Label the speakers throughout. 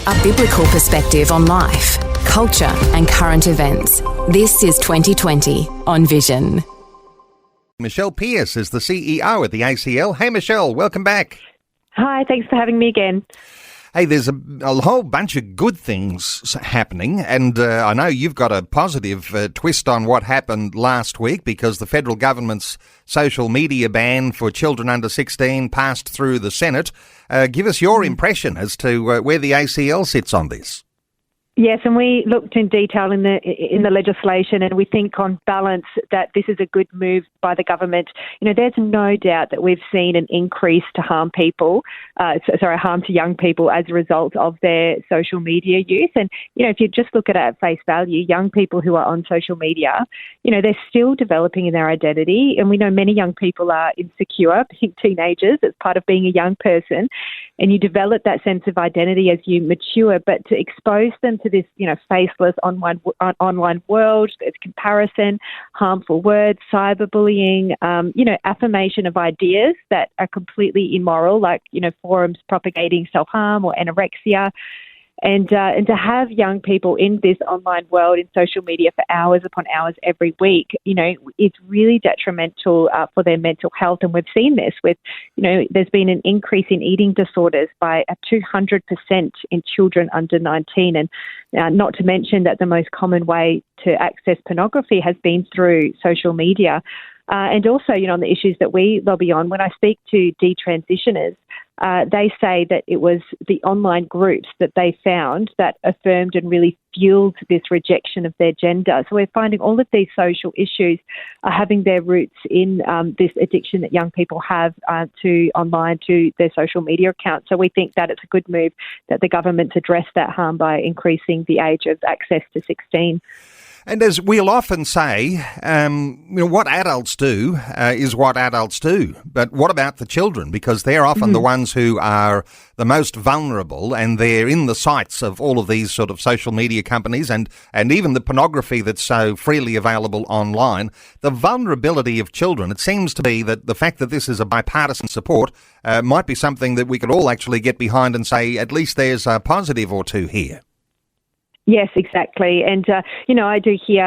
Speaker 1: A biblical perspective on life, culture and current events. This is 2020 on Vision.
Speaker 2: Michelle Pearse is the CEO at the ACL. Hey Michelle, welcome back.
Speaker 3: Hi, thanks for having me again.
Speaker 2: Hey, there's a whole bunch of good things happening, and I know you've got a positive twist on what happened last week because the federal government's social media ban for children under 16 passed through the Senate. Give us your impression as to where the ACL sits on this.
Speaker 3: Yes, and we looked in detail in the legislation, and we think on balance that this is a good move by the government. You know, there's no doubt that we've seen an increase to harm to young people as a result of their social media use. And, you know, if you just look at it at face value, young people who are on social media, you know, they're still developing in their identity. And we know many young people are insecure, being teenagers. It's part of being a young person. And you develop that sense of identity as you mature, but to expose them to this, you know, faceless online world, there's comparison, harmful words, cyberbullying, affirmation of ideas that are completely immoral, like, you know, forums propagating self-harm or anorexia. And to have young people in this online world, in social media for hours upon hours every week, you know, it's really detrimental for their mental health. And we've seen this with, you know, there's been an increase in eating disorders by 200% in children under 19. And not to mention that the most common way to access pornography has been through social media. And also, you know, on the issues that we lobby on, when I speak to detransitioners, they say that it was the online groups that they found that affirmed and really fueled this rejection of their gender. So we're finding all of these social issues are having their roots in this addiction that young people have to their social media accounts. So we think that it's a good move that the government's addressed that harm by increasing the age of access to 16.
Speaker 2: And as we'll often say, what adults do is what adults do. But what about the children? Because they're often the ones who are the most vulnerable, and they're in the sights of all of these sort of social media companies and even the pornography that's so freely available online. The vulnerability of children, it seems to be that the fact that this is a bipartisan support might be something that we could all actually get behind and say at least there's a positive or two here.
Speaker 3: Yes, exactly. And, I do hear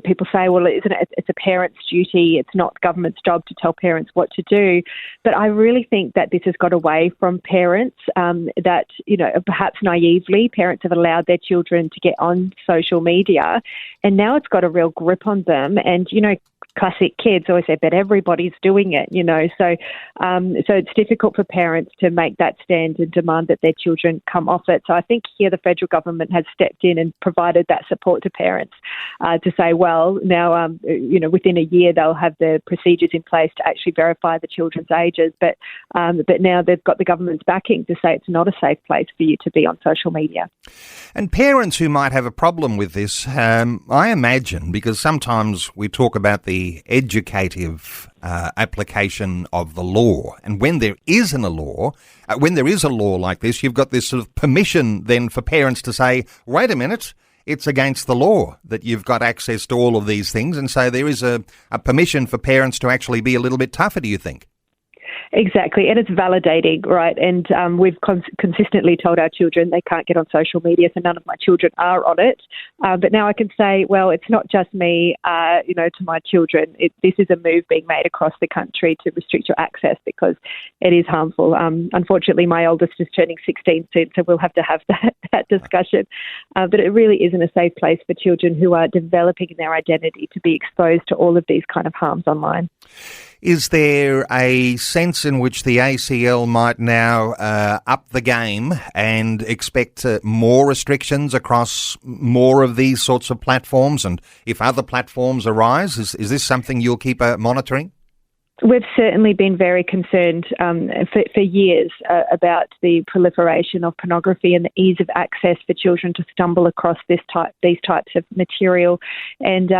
Speaker 3: people say, well, isn't it, it's a parent's duty. It's not government's job to tell parents what to do. But I really think that this has got away from parents, that, you know, perhaps naively, parents have allowed their children to get on social media. And now it's got a real grip on them. And, you know, classic kids always say, but everybody's doing it, you know. So it's difficult for parents to make that stand and demand that their children come off it. So I think here the federal government has stepped in and provided that support to parents to say, well, now, within a year they'll have the procedures in place to actually verify the children's ages. But now they've got the government's backing to say it's not a safe place for you to be on social media.
Speaker 2: And parents who might have a problem with this, I imagine, because sometimes we talk about the educative application of the law, and when there is a law like this, you've got this sort of permission then for parents to say, wait a minute, it's against the law that you've got access to all of these things, and so there is a permission for parents to actually be a little bit tougher, do you think?
Speaker 3: Exactly, and it's validating, right? And we've consistently told our children they can't get on social media, so none of my children are on it. But now I can say, well, it's not just me, to my children. This is a move being made across the country to restrict your access because it is harmful. Unfortunately, my oldest is turning 16 soon, so we'll have to have that discussion. But it really isn't a safe place for children who are developing their identity to be exposed to all of these kind of harms online.
Speaker 2: Is there a sense in which the ACL might now up the game and expect more restrictions across more of these sorts of platforms? And if other platforms arise, is this something you'll keep monitoring?
Speaker 3: We've certainly been very concerned for years about the proliferation of pornography and the ease of access for children to stumble across these types of material, and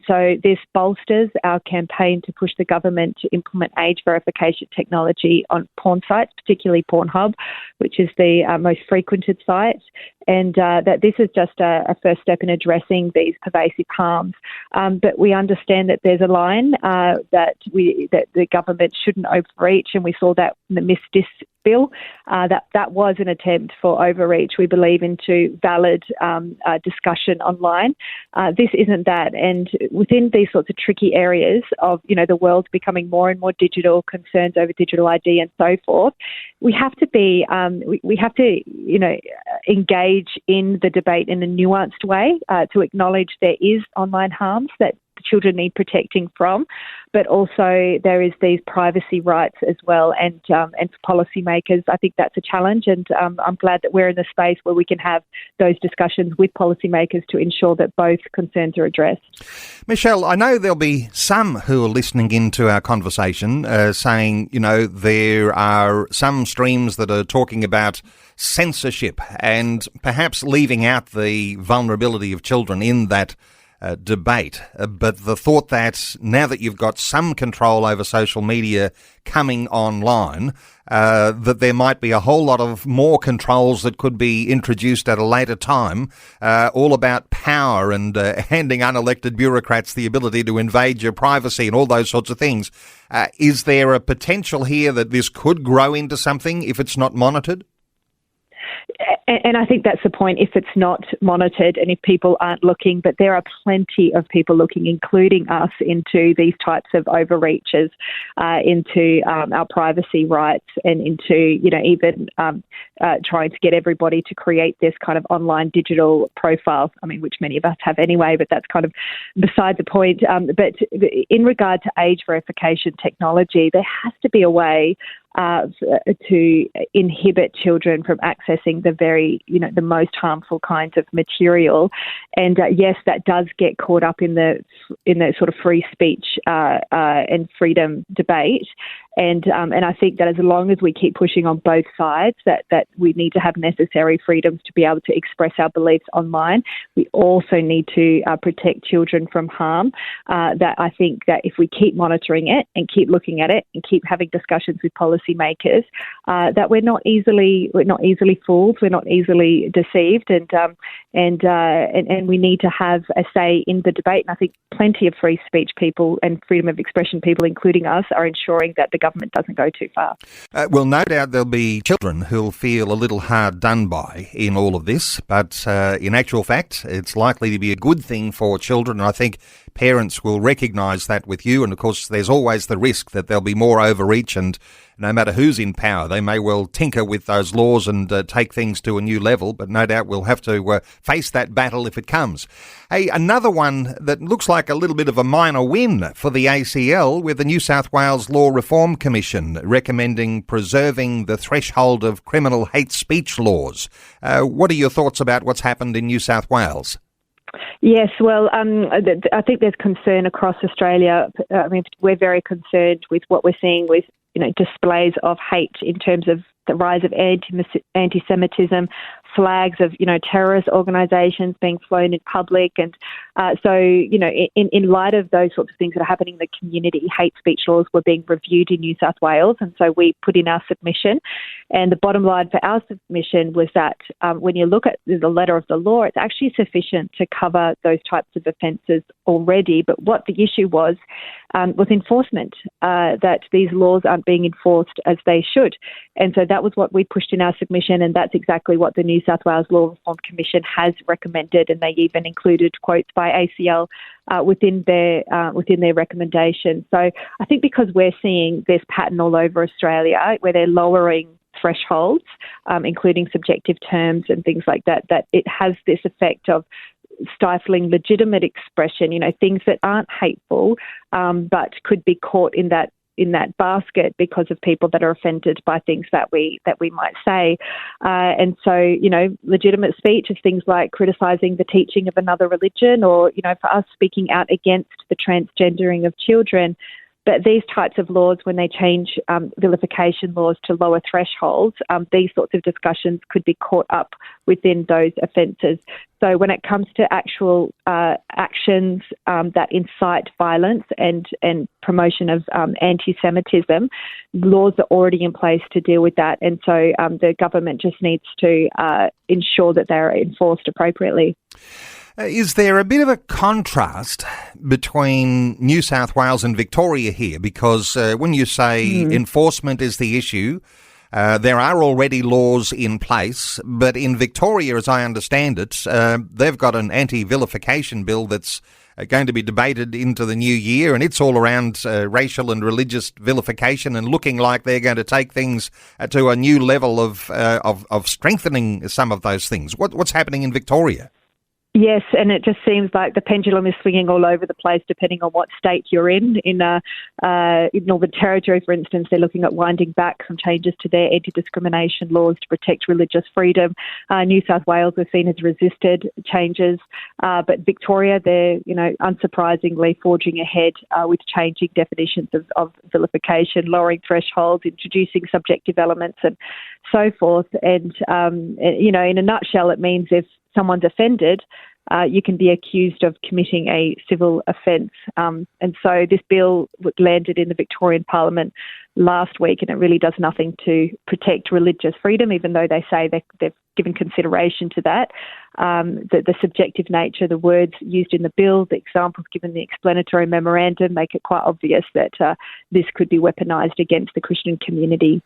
Speaker 3: so this bolsters our campaign to push the government to implement age verification technology on porn sites, particularly Pornhub, which is the most frequented site. and that this is just a first step in addressing these pervasive harms. But we understand that there's a line that the government shouldn't overreach, and we saw that in the Miss bill. That was an attempt for overreach, we believe, into valid discussion online. This isn't that. And within these sorts of tricky areas of, the world's becoming more and more digital, concerns over digital ID and so forth, we have to be, engage in the debate in a nuanced way to acknowledge there is online harms that children need protecting from, but also there is these privacy rights as well. And for policymakers, I think that's a challenge, and I'm glad that we're in the space where we can have those discussions with policymakers to ensure that both concerns are addressed.
Speaker 2: Michelle, I know there'll be some who are listening into our conversation saying, there are some streams that are talking about censorship and perhaps leaving out the vulnerability of children in that debate, but the thought that now that you've got some control over social media coming online, that there might be a whole lot of more controls that could be introduced at a later time, all about power and handing unelected bureaucrats the ability to invade your privacy and all those sorts of things. Is there a potential here that this could grow into something if it's not monitored?
Speaker 3: And I think that's the point, if it's not monitored and if people aren't looking, but there are plenty of people looking, including us, into these types of overreaches, into our privacy rights and into, even trying to get everybody to create this kind of online digital profile, which many of us have anyway, but that's kind of beside the point. But in regard to age verification technology, there has to be a way to inhibit children from accessing the very, the most harmful kinds of material. And yes, that does get caught up in the sort of free speech and freedom debate. And I think that as long as we keep pushing on both sides, that we need to have necessary freedoms to be able to express our beliefs online, we also need to protect children from harm. That I think that if we keep monitoring it and keep looking at it and keep having discussions with policymakers, that we're not easily fooled, we're not easily deceived, and we need to have a say in the debate. And I think plenty of free speech people and freedom of expression people, including us, are ensuring that the government doesn't go too far.
Speaker 2: Well, no doubt there'll be children who'll feel a little hard done by in all of this, but in actual fact, it's likely to be a good thing for children. And I think parents will recognise that with you. And of course, there's always the risk that there'll be more overreach, and no matter who's in power, they may well tinker with those laws and take things to a new level. But no doubt we'll have to face that battle if it comes. Hey, another one that looks like a little bit of a minor win for the ACL, with the New South Wales Law Reform Commission recommending preserving the threshold of criminal hate speech laws. What are your thoughts about what's happened in New South Wales?
Speaker 3: Yes, well, I think there's concern across Australia. We're very concerned with what we're seeing with, displays of hate in terms of the rise of anti-Semitism, flags of, terrorist organisations being flown in public. And so, in light of those sorts of things that are happening in the community, hate speech laws were being reviewed in New South Wales. And so we put in our submission. And the bottom line for our submission was that when you look at the letter of the law, it's actually sufficient to cover those types of offences already. But what the issue was enforcement, that these laws aren't being enforced as they should. And so that was what we pushed in our submission, and that's exactly what the New South Wales Law Reform Commission has recommended, and they even included quotes by ACL within their recommendation. So I think because we're seeing this pattern all over Australia where they're lowering thresholds, including subjective terms and things like that, that it has this effect of stifling legitimate expression, things that aren't hateful, but could be caught in that basket because of people that are offended by things that we might say. And so, legitimate speech is things like criticising the teaching of another religion, or, for us, speaking out against the transgendering of children. But these types of laws, when they change vilification laws to lower thresholds, these sorts of discussions could be caught up within those offences. So when it comes to actual actions that incite violence and promotion of anti-Semitism, laws are already in place to deal with that. And so the government just needs to ensure that they're enforced appropriately.
Speaker 2: Is there a bit of a contrast between New South Wales and Victoria here? Because when you say enforcement is the issue, there are already laws in place, but in Victoria, as I understand it, they've got an anti-vilification bill that's going to be debated into the new year, and it's all around racial and religious vilification and looking like they're going to take things to a new level of strengthening some of those things. What's happening in Victoria?
Speaker 3: Yes, and it just seems like the pendulum is swinging all over the place depending on what state you're in. In Northern Territory, for instance, they're looking at winding back some changes to their anti-discrimination laws to protect religious freedom. New South Wales, we've seen, has resisted changes, but Victoria, they're unsurprisingly forging ahead with changing definitions of vilification, lowering thresholds, introducing subjective elements, and so forth. And in a nutshell, it means if someone's offended, you can be accused of committing a civil offence. And so this bill landed in the Victorian Parliament last week, and it really does nothing to protect religious freedom, even though they say they've given consideration to that. The subjective nature, the words used in the bill, the examples given in the explanatory memorandum make it quite obvious that this could be weaponised against the Christian community.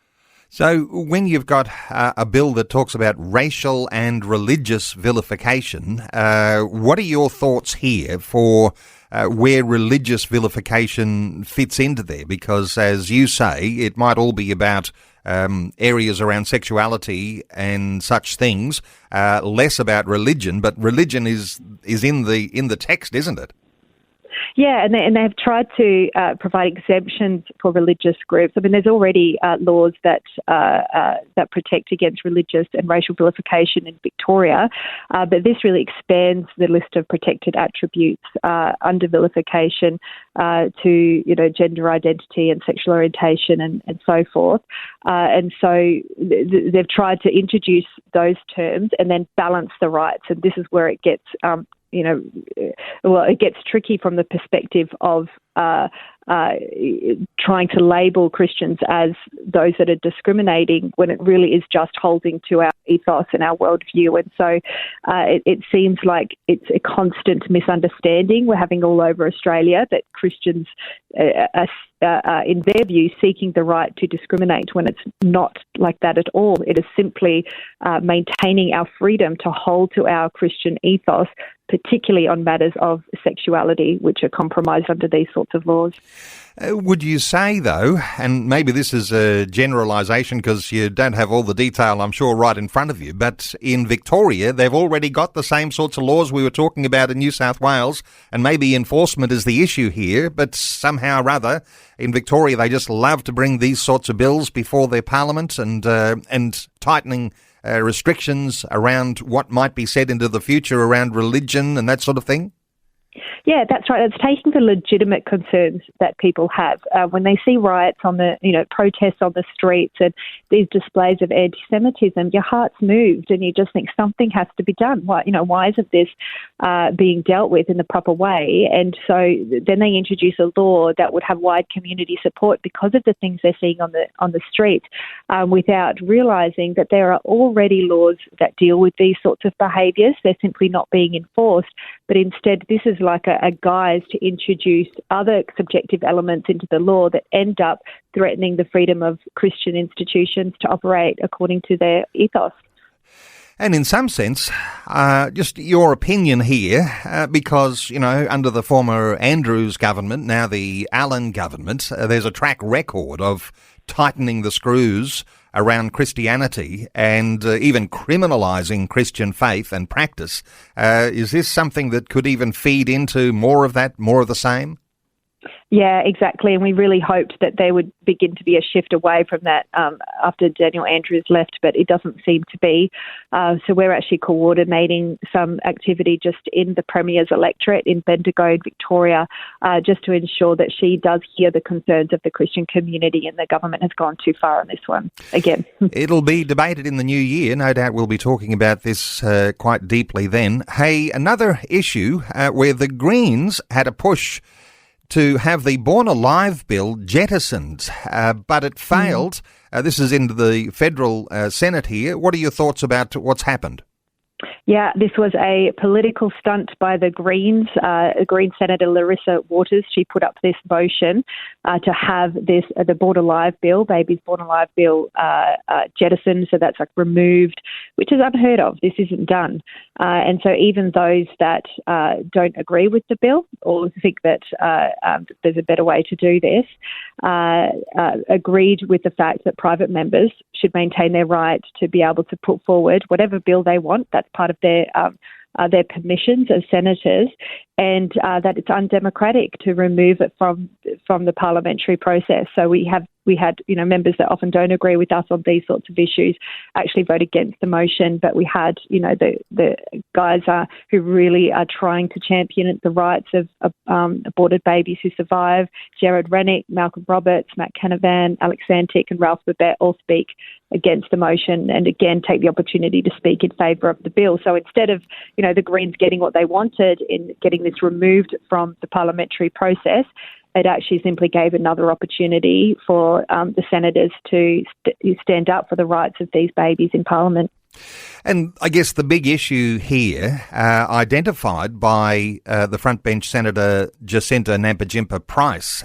Speaker 2: So when you've got a bill that talks about racial and religious vilification, what are your thoughts here for where religious vilification fits into there? Because, as you say, it might all be about areas around sexuality and such things, less about religion, but religion is in the text, isn't it?
Speaker 3: Yeah, and they have tried to provide exemptions for religious groups. I mean, there's already laws that protect against religious and racial vilification in Victoria, but this really expands the list of protected attributes under vilification to gender identity and sexual orientation and so forth. And so they've tried to introduce those terms and then balance the rights, and this is where it gets it gets tricky from the perspective of trying to label Christians as those that are discriminating when it really is just holding to our ethos and our worldview. And so it seems like it's a constant misunderstanding we're having all over Australia, that Christians are, in their view, seeking the right to discriminate when it's not like that at all. It is simply maintaining our freedom to hold to our Christian ethos, particularly on matters of sexuality, which are compromised under these sorts of laws.
Speaker 2: Would you say, though, and maybe this is a generalisation because you don't have all the detail, I'm sure, right in front of you, but in Victoria, they've already got the same sorts of laws we were talking about in New South Wales, and maybe enforcement is the issue here, but somehow or other, in Victoria, they just love to bring these sorts of bills before their parliament and tightening restrictions around what might be said into the future around religion and that sort of thing?
Speaker 3: Yeah, that's right. It's taking the legitimate concerns that people have when they see riots on the, protests on the streets and these displays of anti-Semitism. Your heart's moved, and you just think something has to be done. Why isn't this being dealt with in the proper way? And so then they introduce a law that would have wide community support because of the things they're seeing on the streets, without realising that there are already laws that deal with these sorts of behaviours. They're simply not being enforced, but instead this is like a guise to introduce other subjective elements into the law that end up threatening the freedom of Christian institutions to operate according to their ethos.
Speaker 2: And in some sense, just your opinion here, because, under the former Andrews government, now the Allen government, there's a track record of tightening the screws around Christianity and even criminalising Christian faith and practice. Is this something that could even feed into more of that, more of the same?
Speaker 3: Yeah, exactly. And we really hoped that there would begin to be a shift away from that after Daniel Andrews left, but it doesn't seem to be. So we're actually coordinating some activity just in the Premier's electorate in Bendigo, in Victoria, just to ensure that she does hear the concerns of the Christian community, and the government has gone too far on this one again.
Speaker 2: It'll be debated in the new year. No doubt we'll be talking about this quite deeply then. Hey, another issue where the Greens had a push to have the Born Alive bill jettisoned, but it failed. This is into the federal Senate here. What are your thoughts about what's happened?
Speaker 3: Yeah, this was a political stunt by the Greens. Green Senator Larissa Waters, she put up this motion to have this the Born Alive bill, Babies Born Alive bill, jettisoned, so that's like removed, which is unheard of. This isn't done. And so even those that don't agree with the bill or think that there's a better way to do this, agreed with the fact that private members should maintain their right to be able to put forward whatever bill they want. That's part of their permissions as senators, and that it's undemocratic to remove it from the parliamentary process. So we had members that often don't agree with us on these sorts of issues actually vote against the motion, but we had the guys who really are trying to champion the rights of aborted babies who survive. Jared Rennick, Malcolm Roberts, Matt Canavan, Alex Santic and Ralph Babette all speak against the motion and again take the opportunity to speak in favour of the bill. So instead of the Greens getting what they wanted in getting this removed from the parliamentary process, it actually simply gave another opportunity for the senators to stand up for the rights of these babies in Parliament.
Speaker 2: And I guess the big issue here, identified by the front bench Senator Jacinta Nampijinpa Price,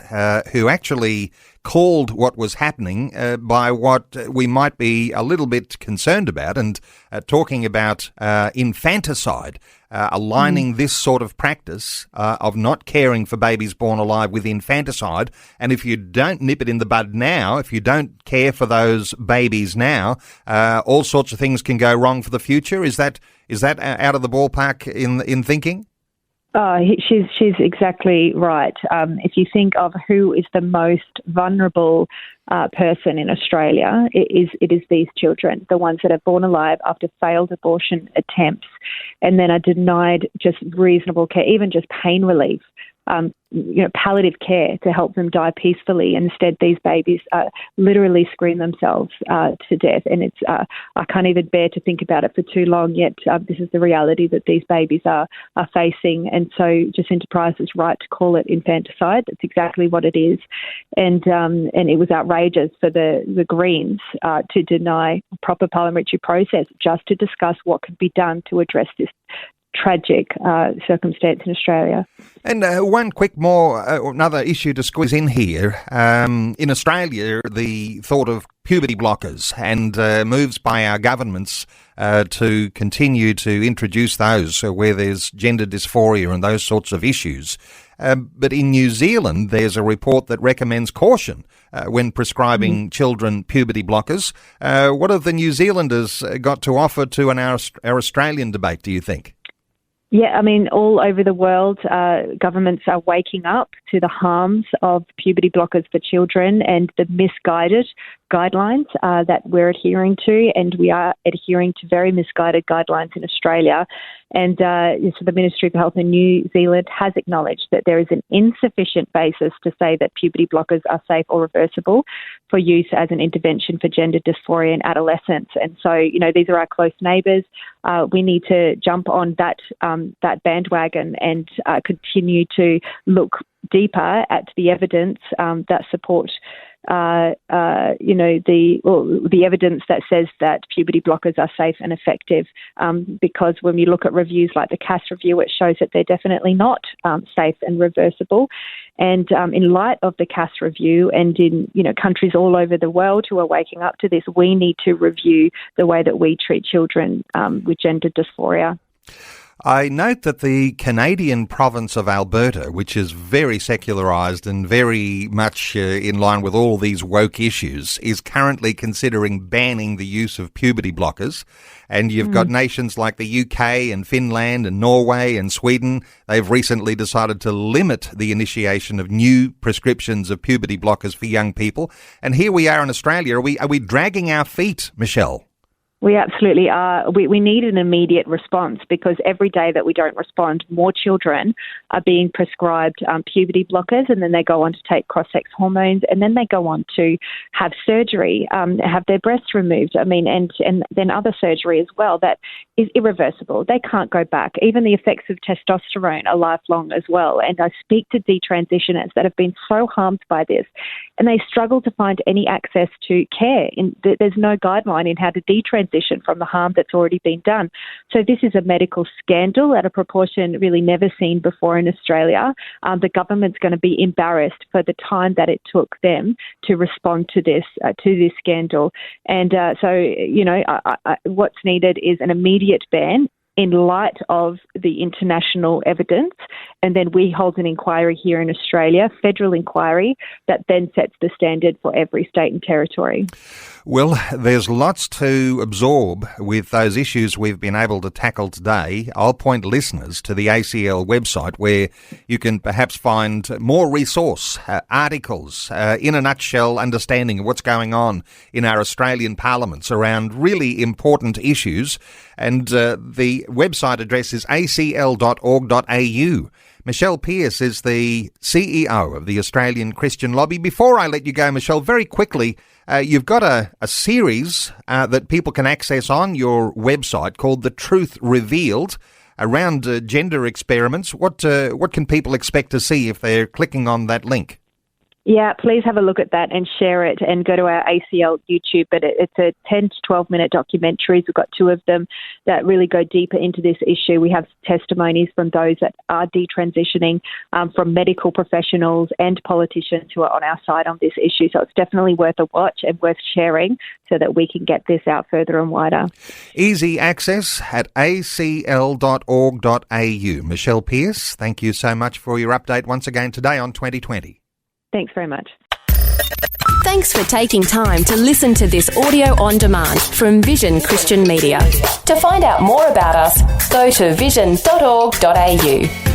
Speaker 2: who actually called what was happening by what we might be a little bit concerned about, and talking about infanticide, aligning this sort of practice of not caring for babies born alive with infanticide. And if you don't nip it in the bud now, if you don't care for those babies now, all sorts of things can go wrong for the future. Is that out of the ballpark in thinking?
Speaker 3: She's exactly right. If you think of who is the most vulnerable person in Australia, it is these children, the ones that are born alive after failed abortion attempts and then are denied just reasonable care, even just pain relief. Palliative care to help them die peacefully. Instead, these babies literally scream themselves to death. And it's I can't even bear to think about it for too long, yet this is the reality that these babies are facing. And so Jacinta Price is right to call it infanticide. That's exactly what it is. And it was outrageous for the Greens to deny a proper parliamentary process just to discuss what could be done to address this tragic circumstance in Australia.
Speaker 2: And another issue to squeeze in here. In Australia, the thought of puberty blockers and moves by our governments to continue to introduce those where there's gender dysphoria and those sorts of issues. But in New Zealand, there's a report that recommends caution when prescribing children puberty blockers. What have the New Zealanders got to offer to our Australian debate, do you think?
Speaker 3: Yeah, I mean, all over the world, governments are waking up to the harms of puberty blockers for children and the misguided guidelines that we're adhering to, and we are adhering to very misguided guidelines in Australia. And so the Ministry for Health in New Zealand has acknowledged that there is an insufficient basis to say that puberty blockers are safe or reversible for use as an intervention for gender dysphoria in adolescents. And so, these are our close neighbours. We need to jump on that bandwagon and continue to look deeper at the evidence that support the evidence that says that puberty blockers are safe and effective, because when we look at reviews like the Cass review, it shows that they're definitely not safe and reversible. And in light of the Cass review and in countries all over the world who are waking up to this, we need to review the way that we treat children with gender dysphoria.
Speaker 2: I note that the Canadian province of Alberta, which is very secularised and very much in line with all these woke issues, is currently considering banning the use of puberty blockers. And you've got nations like the UK and Finland and Norway and Sweden. They've recently decided to limit the initiation of new prescriptions of puberty blockers for young people. And here we are in Australia. Are we dragging our feet, Michelle?
Speaker 3: We absolutely are. We need an immediate response, because every day that we don't respond, more children are being prescribed puberty blockers, and then they go on to take cross-sex hormones, and then they go on to have surgery, have their breasts removed. And then other surgery as well that is irreversible. They can't go back. Even the effects of testosterone are lifelong as well. And I speak to detransitioners that have been so harmed by this, and they struggle to find any access to care. There's no guideline in how to detransition from the harm that's already been done. So this is a medical scandal at a proportion really never seen before in Australia. The government's going to be embarrassed for the time that it took them to respond to this scandal. And what's needed is an immediate ban in light of the international evidence. And then we hold an inquiry here in Australia, federal inquiry, that then sets the standard for every state and territory.
Speaker 2: Well, there's lots to absorb with those issues we've been able to tackle today. I'll point listeners to the ACL website, where you can perhaps find more resource, articles, in a nutshell, understanding of what's going on in our Australian parliaments around really important issues. And the website address is acl.org.au. Michelle Pearse is the CEO of the Australian Christian Lobby. Before I let you go, Michelle, very quickly, you've got a series that people can access on your website called The Truth Revealed around gender experiments. What can people expect to see if they're clicking on that link?
Speaker 3: Yeah, please have a look at that and share it, and go to our ACL YouTube. But it's a 10 to 12-minute documentaries. We've got 2 of them that really go deeper into this issue. We have testimonies from those that are detransitioning, from medical professionals and politicians who are on our side on this issue. So it's definitely worth a watch and worth sharing so that we can get this out further and wider.
Speaker 2: Easy access at acl.org.au. Michelle Pearse, thank you so much for your update once again today on 2020.
Speaker 3: Thanks very much.
Speaker 1: Thanks for taking time to listen to this audio on demand from Vision Christian Media. To find out more about us, go to vision.org.au.